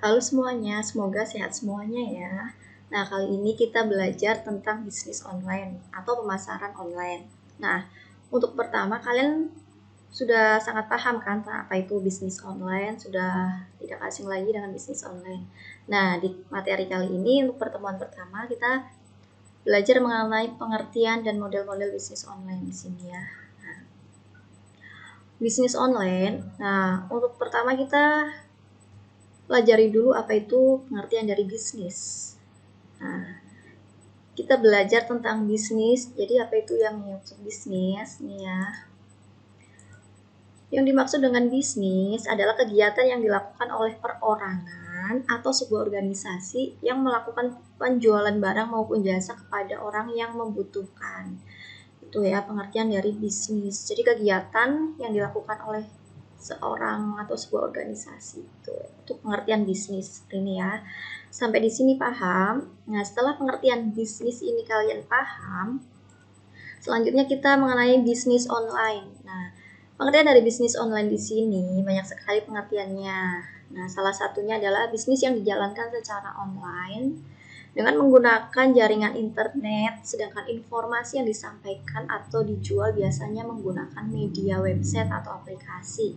Halo semuanya, semoga sehat semuanya ya. Nah, kali ini kita belajar tentang bisnis online atau pemasaran online. Nah, untuk pertama kalian sudah sangat paham kan apa itu bisnis online, sudah tidak asing lagi dengan bisnis online. Nah, di materi kali ini untuk pertemuan pertama kita belajar mengenai pengertian dan model-model bisnis online di sini ya. Nah, bisnis online. Nah, untuk pertama kita pelajari dulu apa itu pengertian dari bisnis. Nah, kita belajar tentang bisnis. Jadi apa itu yang dimaksud bisnis nih ya? Yang dimaksud dengan bisnis adalah kegiatan yang dilakukan oleh perorangan atau sebuah organisasi yang melakukan penjualan barang maupun jasa kepada orang yang membutuhkan. Itu ya pengertian dari bisnis. Jadi kegiatan yang dilakukan oleh seorang atau sebuah organisasi itu pengertian bisnis ini ya. Sampai di sini paham? Nah, setelah pengertian bisnis ini kalian paham, selanjutnya kita mengenai bisnis online. Nah, pengertian dari bisnis online di sini banyak sekali pengertiannya. Nah, salah satunya adalah bisnis yang dijalankan secara online dengan menggunakan jaringan internet, sedangkan informasi yang disampaikan atau dijual biasanya menggunakan media website atau aplikasi.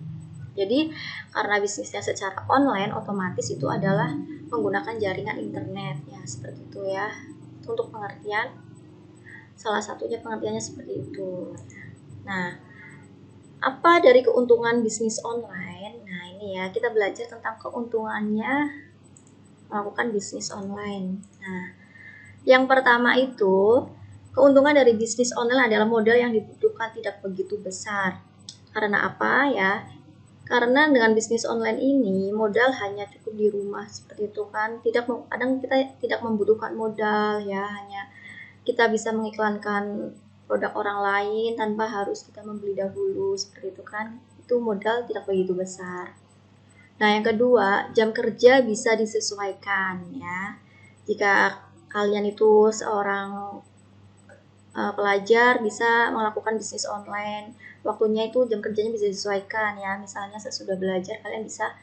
Jadi, karena bisnisnya secara online, otomatis itu adalah menggunakan jaringan internet. Ya, seperti itu ya. Untuk pengertian, salah satunya pengertiannya seperti itu. Nah, apa dari keuntungan bisnis online? Nah, ini ya, kita belajar tentang keuntungannya melakukan bisnis online. Nah, yang pertama itu, keuntungan dari bisnis online adalah modal yang dibutuhkan tidak begitu besar. Karena apa ya? Karena dengan bisnis online ini modal hanya cukup di rumah seperti itu kan. Kadang kita tidak membutuhkan modal ya, hanya kita bisa mengiklankan produk orang lain tanpa harus kita membeli dahulu seperti itu kan. Itu modal tidak begitu besar. Nah, yang kedua, jam kerja bisa disesuaikan ya. Jika kalian itu seorang pelajar bisa melakukan bisnis online, waktunya itu jam kerjanya bisa disesuaikan ya. Misalnya sesudah belajar kalian bisa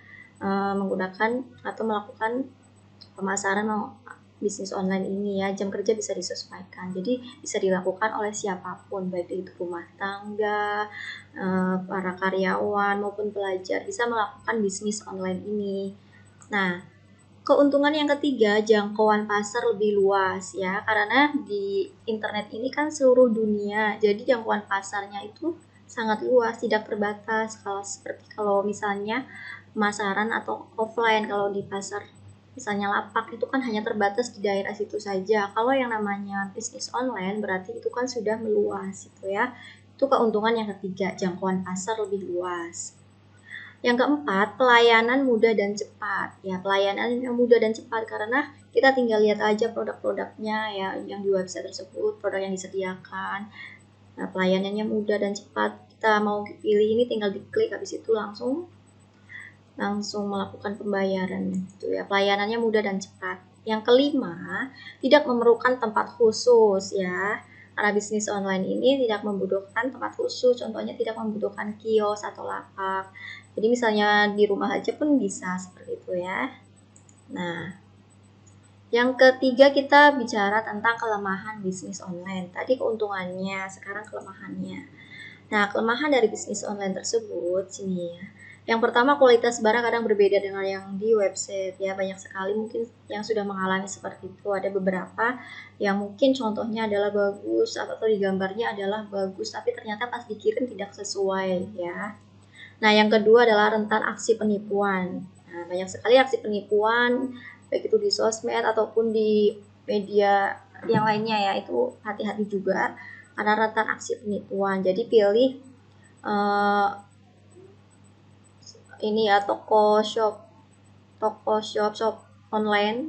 menggunakan atau melakukan pemasaran bisnis online ini ya. Jam kerja bisa disesuaikan, jadi bisa dilakukan oleh siapapun, baik itu rumah tangga, para karyawan maupun pelajar bisa melakukan bisnis online ini. Nah, keuntungan yang ketiga, jangkauan pasar lebih luas ya, karena di internet ini kan seluruh dunia, jadi jangkauan pasarnya itu sangat luas, tidak terbatas. Kalau misalnya pemasaran atau offline, kalau di pasar misalnya lapak itu kan hanya terbatas di daerah situ saja. Kalau yang namanya bisnis online berarti itu kan sudah meluas itu ya. Itu keuntungan yang ketiga, jangkauan pasar lebih luas. Yang keempat, pelayanan mudah dan cepat. Ya, pelayanan yang mudah dan cepat karena kita tinggal lihat aja produk-produknya ya yang di website tersebut, produk yang disediakan. Nah, pelayanannya mudah dan cepat. Kita mau pilih ini tinggal diklik, habis itu langsung melakukan pembayaran. Itu ya, pelayanannya mudah dan cepat. Yang kelima, tidak memerlukan tempat khusus ya. Karena bisnis online ini tidak membutuhkan tempat khusus, contohnya tidak membutuhkan kios atau lapak. Jadi misalnya di rumah aja pun bisa seperti itu ya. Nah, yang ketiga kita bicara tentang kelemahan bisnis online. Tadi keuntungannya, sekarang kelemahannya. Nah, kelemahan dari bisnis online tersebut sini ya. Yang pertama, kualitas barang kadang berbeda dengan yang di website ya. Banyak sekali mungkin yang sudah mengalami seperti itu. Ada beberapa yang mungkin contohnya adalah bagus atau di gambarnya adalah bagus, tapi ternyata pas dikirim tidak sesuai ya. Nah, yang kedua adalah rentan aksi penipuan. Nah, banyak sekali aksi penipuan, baik itu di sosmed ataupun di media yang lainnya ya, itu hati-hati juga karena rentan aksi penipuan. Jadi pilih ini ya toko shop online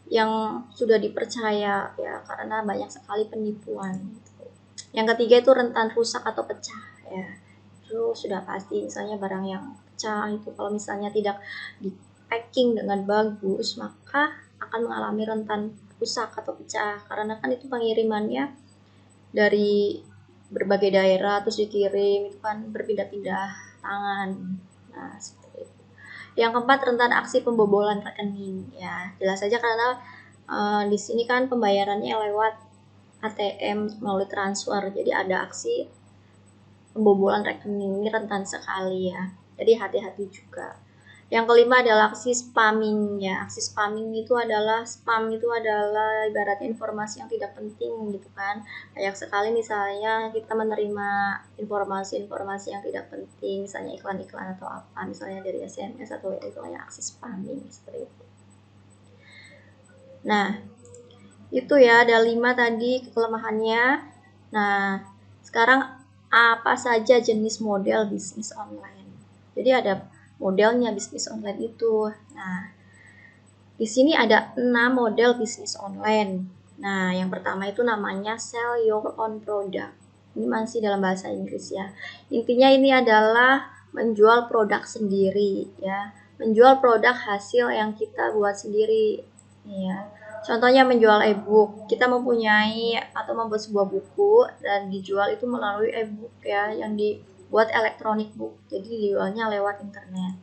yang sudah dipercaya ya, karena banyak sekali penipuan. Yang ketiga itu rentan rusak atau pecah ya. Itu sudah pasti, misalnya barang yang pecah itu kalau misalnya tidak di packing dengan bagus maka akan mengalami rentan rusak atau pecah, karena kan itu pengirimannya dari berbagai daerah terus dikirim, itu kan berpindah-pindah tangan. Nah, seperti itu. Yang keempat, rentan aksi pembobolan rekening. Ya, jelas saja karena di sini kan pembayarannya lewat ATM melalui transfer, jadi ada aksi pembobolan rekening, ini rentan sekali ya. Jadi hati-hati juga. Yang kelima adalah aksi spamming ya. Aksi spamming itu adalah ibaratnya informasi yang tidak penting gitu kan. Banyak sekali misalnya kita menerima informasi-informasi yang tidak penting, misalnya iklan-iklan atau apa, misalnya dari SMS atau itu aksi spamming seperti itu. Nah, itu ya ada 5 tadi kelemahannya. Nah, sekarang apa saja jenis model bisnis online? Jadi ada modelnya bisnis online itu. Nah, di sini ada 6 model bisnis online. Nah, yang pertama itu namanya sell your own product. Ini masih dalam bahasa Inggris ya. Intinya ini adalah menjual produk sendiri ya. Menjual produk hasil yang kita buat sendiri ya. Contohnya menjual e-book. Kita mempunyai atau membuat sebuah buku dan dijual itu melalui e-book ya, yang dibuat elektronik book. Jadi dijualnya lewat internet.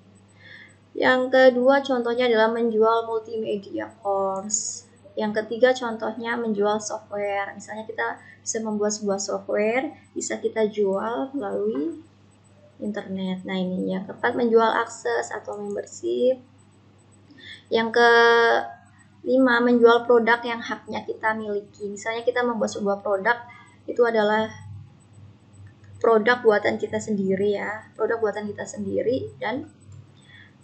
Yang kedua contohnya adalah menjual multimedia course. Yang ketiga contohnya menjual software. Misalnya kita bisa membuat sebuah software, bisa kita jual melalui internet. Nah, ini yang keempat menjual akses atau membership. Yang kelima menjual produk yang haknya kita miliki. Misalnya kita membuat sebuah produk, itu adalah produk buatan kita sendiri ya, produk buatan kita sendiri, dan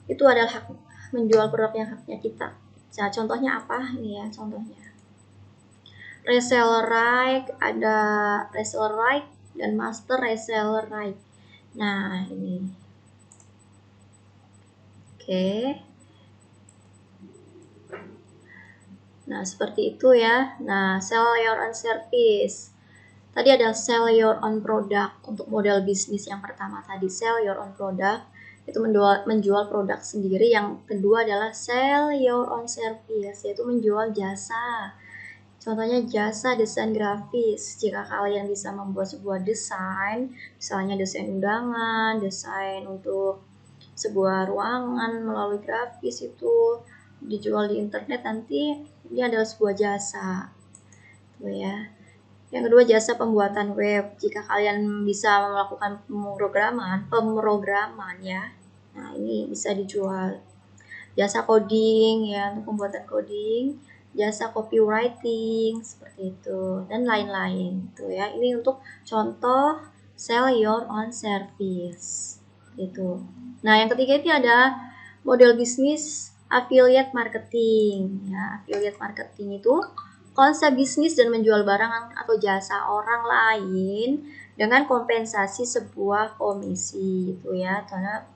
itu adalah hak menjual produk yang haknya kita. Nah, contohnya apa? Ini ya contohnya. Reseller right, ada reseller right dan master reseller right. Nah, ini. Oke. Nah, seperti itu ya. Nah, sell your own service. Tadi ada sell your own product untuk model bisnis yang pertama tadi, sell your own product. Itu menjual produk sendiri. Yang kedua adalah sell your own service, yaitu menjual jasa. Contohnya jasa desain grafis. Jika kalian bisa membuat sebuah desain, misalnya desain undangan, desain untuk sebuah ruangan melalui grafis, itu dijual di internet, nanti ini adalah sebuah jasa. Tuh ya. Yang kedua jasa pembuatan web. Jika kalian bisa melakukan pemrograman ya. Nah, ini bisa dijual. Jasa coding ya, untuk pembuatan coding, jasa copywriting seperti itu dan lain-lain tuh ya. Ini untuk contoh sell your own service gitu. Nah, yang ketiga itu ada model bisnis affiliate marketing ya. Affiliate marketing itu konsep bisnis dan menjual barang atau jasa orang lain dengan kompensasi sebuah komisi itu ya.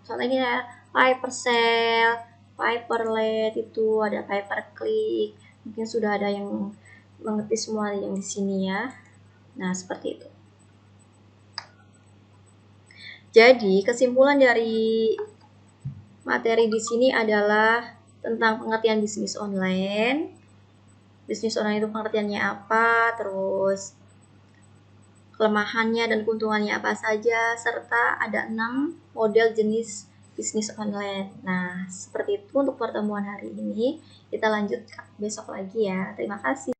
Contohnya ini ya, pay per sale, pay per lead, itu ada pay per click. Mungkin sudah ada yang mengerti semua yang di sini ya. Nah, seperti itu. Jadi, kesimpulan dari materi di sini adalah tentang pengertian bisnis online. Bisnis online itu pengertiannya apa, terus kelemahannya dan keuntungannya apa saja, serta ada 6 model jenis bisnis online. Nah, seperti itu untuk pertemuan hari ini. Kita lanjut besok lagi ya. Terima kasih.